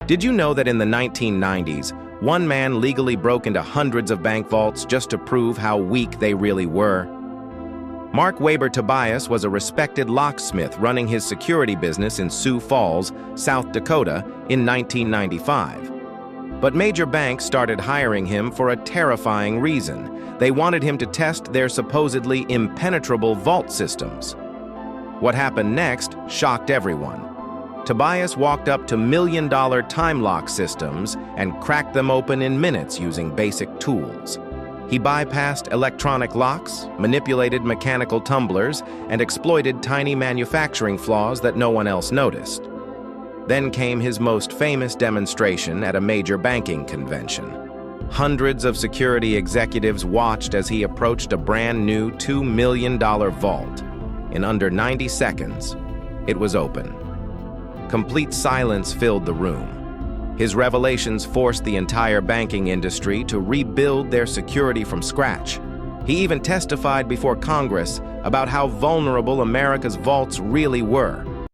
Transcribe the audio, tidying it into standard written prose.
Did you know that in the 1990s, one man legally broke into hundreds of bank vaults just to prove how weak they really were? Mark Weber Tobias was a respected locksmith running his security business in Sioux Falls, South Dakota, in 1995. But major banks started hiring him for a terrifying reason. They wanted him to test their supposedly impenetrable vault systems. What happened next shocked everyone. Tobias walked up to million-dollar time lock systems and cracked them open in minutes using basic tools. He bypassed electronic locks, manipulated mechanical tumblers, and exploited tiny manufacturing flaws that no one else noticed. Then came his most famous demonstration at a major banking convention. Hundreds of security executives watched as he approached a brand new $2 million vault. In under 90 seconds, it was open. Complete silence filled the room. His revelations forced the entire banking industry to rebuild their security from scratch. He even testified before Congress about how vulnerable America's vaults really were.